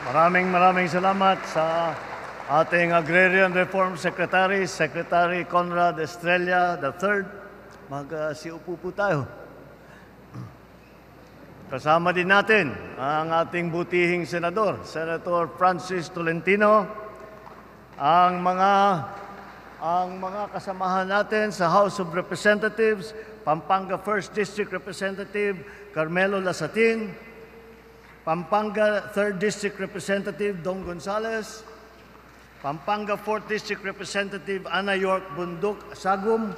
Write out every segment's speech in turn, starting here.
Maraming salamat sa ating Agrarian Reform Secretary, Secretary Conrad Estrella III. Mag-siupo po tayo. Kasama din natin ang ating butihing senador, Senator Francis Tolentino, ang mga kasamahan natin sa House of Representatives, Pampanga 1st District Representative Carmelo Lasatin, Pampanga 3rd District Representative Dong Gonzales, Pampanga 4th District Representative Ana York Bundok Sagum,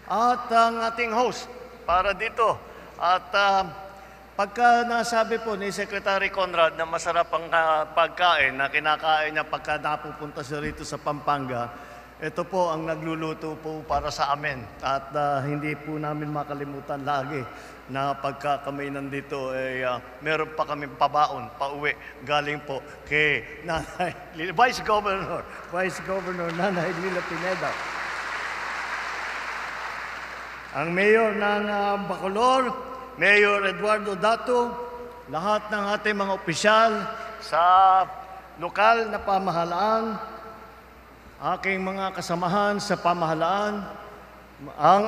at ang ating host para dito. At pagka nasabi po ni Secretary Conrad na masarap ang pagkain na kinakain niya pagka napupunta siya rito sa Pampanga, ito po ang nagluluto po para sa amin. At hindi po namin makalimutan lagi na pagka kami nandito, meron pa kami pabaon, pauwi, galing po kay Nanay, Vice Governor Nanay Lila Pineda. Ang Mayor ng Bacolor, Mayor Eduardo Dato, lahat ng ating mga opisyal sa lokal na pamahalaan, aking mga kasamahan sa pamahalaan,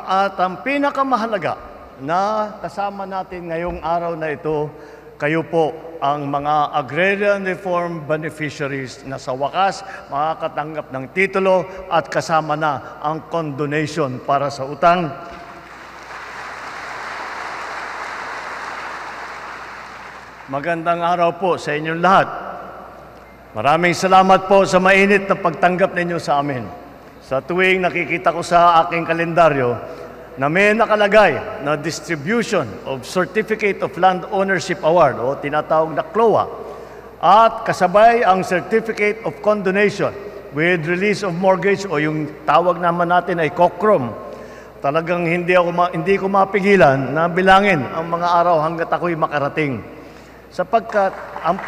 at ang pinakamahalaga na kasama natin ngayong araw na ito, kayo po ang mga Agrarian Reform Beneficiaries na sa wakas makakatanggap ng titulo at kasama na ang condonation para sa utang. Magandang araw po sa inyong lahat. Maraming salamat po sa mainit na pagtanggap ninyo sa amin. Sa tuwing nakikita ko sa aking kalendaryo na may nakalagay na Distribution of Certificate of Land Ownership Award o tinatawag na CLOA at kasabay ang Certificate of Condonation with Release of Mortgage o yung tawag naman natin ay COCROM. Talagang hindi ko mapigilan na bilangin ang mga araw hanggat ako'y makarating. Sapagkat ang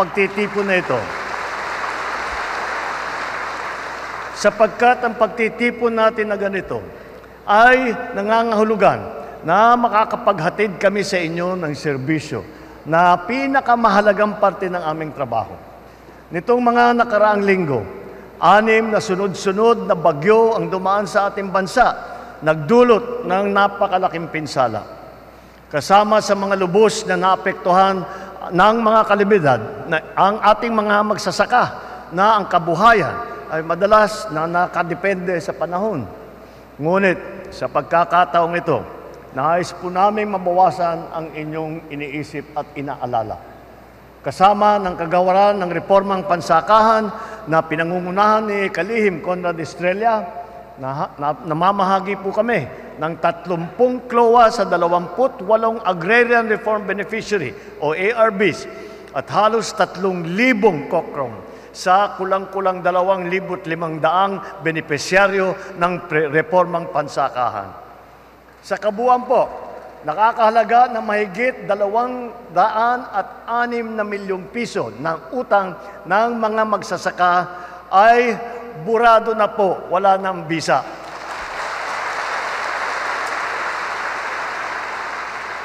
pagtitipon natin na ganito ay nangangahulugan na makakapaghatid kami sa inyo ng serbisyo na pinakamahalagang parte ng aming trabaho. Nitong mga nakaraang linggo, 6 na sunod-sunod na bagyo ang dumaan sa ating bansa, nagdulot ng napakalaking pinsala. Kasama sa mga lubos na naapektuhan ng mga kalamidad, ang ating mga magsasaka na ang kabuhayan ay madalas na nakadepende sa panahon. Ngunit sa pagkakataong ito, nais po namin mabawasan ang inyong iniisip at inaalala. Kasama ng kagawaran ng reformang pansakahan na pinangungunahan ni Kalihim Conrad Estrella, namamahagi po kami ng 30 CLOA sa 28 Agrarian Reform Beneficiary o ARBs at halos 3,000 COCROM sa kulang-kulang 2,500 benepisyaryo ng reformang pansakahan. Sa kabuuan po, nakakahalaga na mahigit 206 na milyong piso ng utang ng mga magsasaka ay burado na po, wala nang bisa.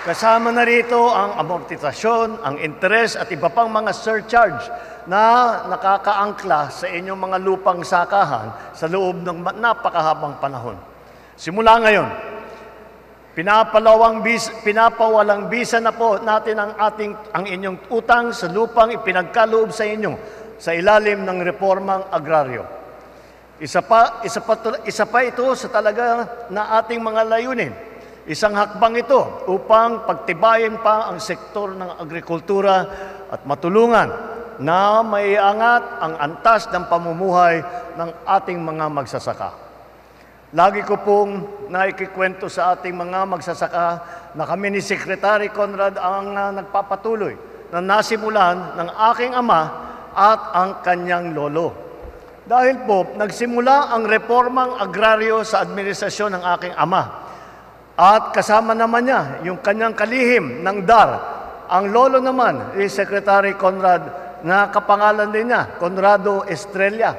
Kasama na rito ang amortisasyon, ang interes at iba pang mga surcharge na nakakaangkla sa inyong mga lupang sakahan sa loob ng napakahabang panahon. Simula ngayon, pinapawalang bisa na po natin ang inyong utang sa lupang ipinagkaloob sa inyo sa ilalim ng reformang agraryo. Isa pa ito sa talaga na ating mga layunin. Isang hakbang ito upang pagtibayin pa ang sektor ng agrikultura at matulungan na maiangat ang antas ng pamumuhay ng ating mga magsasaka. Lagi ko pong naikikwento sa ating mga magsasaka na kami ni Secretary Conrad ang nagpapatuloy na nasimulan ng aking ama at ang kanyang lolo. Dahil po, nagsimula ang reformang agraryo sa administrasyon ng aking ama. At kasama naman niya yung kanyang kalihim ng DAR. Ang lolo naman is Secretary Conrad na kapangalan din niya, Conrado Estrella.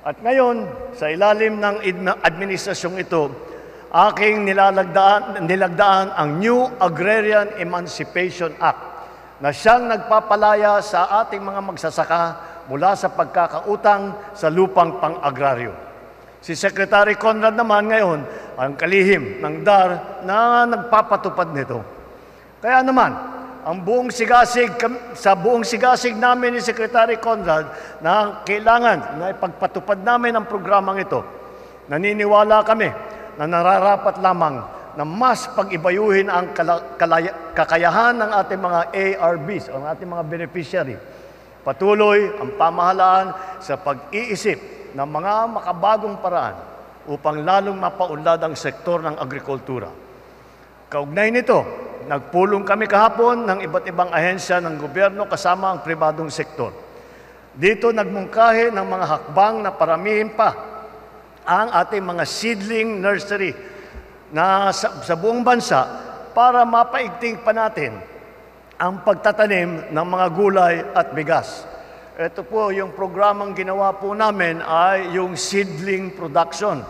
At ngayon, sa ilalim ng administrasyong ito, aking nilagdaan ang New Agrarian Emancipation Act na siyang nagpapalaya sa ating mga magsasaka mula sa pagkakautang sa lupang pang-agraryo. Si Secretary Conrad naman ngayon ang kalihim ng DAR na nagpapatupad nito. Kaya naman, sa buong sigasig namin ni Secretary Conrad na kailangan na ipagpatupad namin ang programang ito, naniniwala kami na nararapat lamang na mas pag-ibayuhin ang kakayahan ng ating mga ARBs o ng ating mga beneficiary. Patuloy ang pamahalaan sa pag-iisip ng mga makabagong paraan upang lalong mapaunlad ang sektor ng agrikultura. Kaugnay nito, nagpulong kami kahapon ng iba't ibang ahensya ng gobyerno kasama ang pribadong sektor. Dito nagmungkahi ng mga hakbang na paramihin pa ang ating mga seedling nursery na sa buong bansa para mapaigting pa natin ang pagtatanim ng mga gulay at bigas. Ito po yung programang ginawa po namin ay yung seedling production.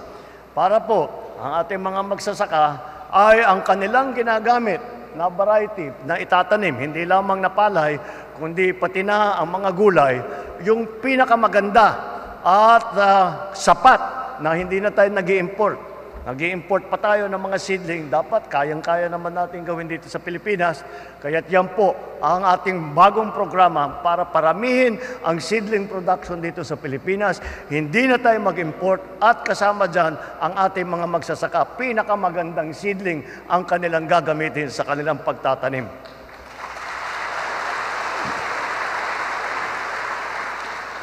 Para po ang ating mga magsasaka ay ang kanilang ginagamit na variety na itatanim, hindi lamang na palay, kundi pati na ang mga gulay, yung pinakamaganda at sapat na hindi na tayo nag-i-import. Nag-i-import pa tayo ng mga seedling, dapat kayang-kaya naman natin gawin dito sa Pilipinas. Kaya't yan po ang ating bagong programa para paramihin ang seedling production dito sa Pilipinas. Hindi na tayo mag-import at kasama dyan ang ating mga magsasaka. Pinakamagandang seedling ang kanilang gagamitin sa kanilang pagtatanim.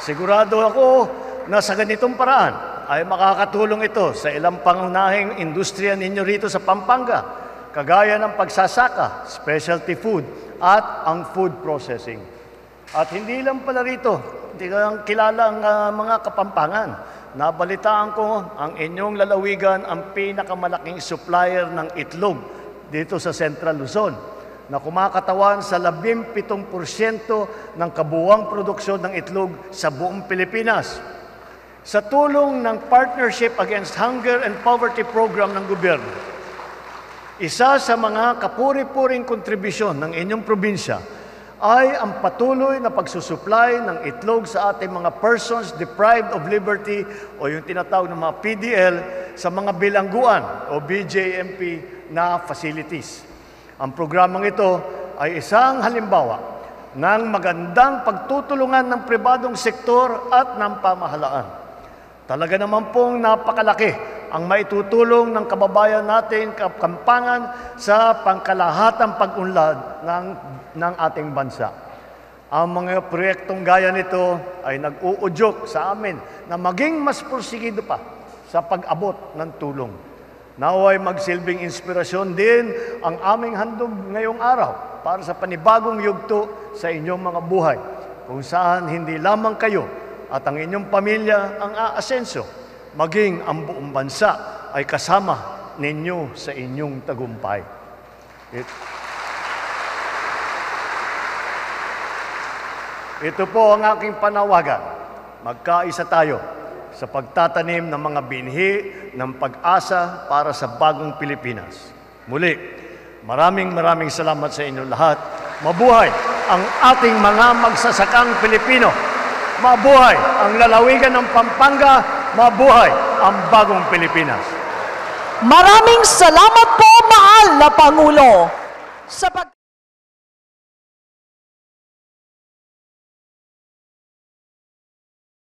Sigurado ako na sa ganitong paraan ay makakatulong ito sa ilang pangunahing industriya ninyo rito sa Pampanga, kagaya ng pagsasaka, specialty food, at ang food processing. At hindi lang pala rito, hindi lang kilala ang mga Kapampangan. Nabalitaan ko ang inyong lalawigan ang pinakamalaking supplier ng itlog dito sa Central Luzon, na kumakatawan sa 17% ng kabuuang produksyon ng itlog sa buong Pilipinas. Sa tulong ng Partnership Against Hunger and Poverty Program ng gobyerno, isa sa mga kapuri-puring kontribusyon ng inyong probinsya ay ang patuloy na pagsusupply ng itlog sa ating mga persons deprived of liberty o yung tinatawag ng mga PDL sa mga bilangguan o BJMP na facilities. Ang programang ito ay isang halimbawa ng magandang pagtutulungan ng pribadong sektor at ng pamahalaan. Talaga naman pong napakalaki ang maitutulong ng kababayan natin Kapampangan sa pangkalahatang pag-unlad ng ating bansa. Ang mga proyektong gaya nito ay nag-uudyok sa amin na maging mas porsigido pa sa pag-abot ng tulong. Naway magsilbing inspirasyon din ang aming handog ngayong araw para sa panibagong yugto sa inyong mga buhay, kung saan hindi lamang kayo at ang inyong pamilya ang aasenso, maging ang buong bansa ay kasama ninyo sa inyong tagumpay. Ito po ang aking panawagan. Magkaisa tayo sa pagtatanim ng mga binhi ng pag-asa para sa bagong Pilipinas. Muli, maraming salamat sa inyo lahat. Mabuhay ang ating mga magsasakang Pilipino. Mabuhay ang lalawigan ng Pampanga, mabuhay ang bagong Pilipinas. Maraming salamat po, mahal na Pangulo.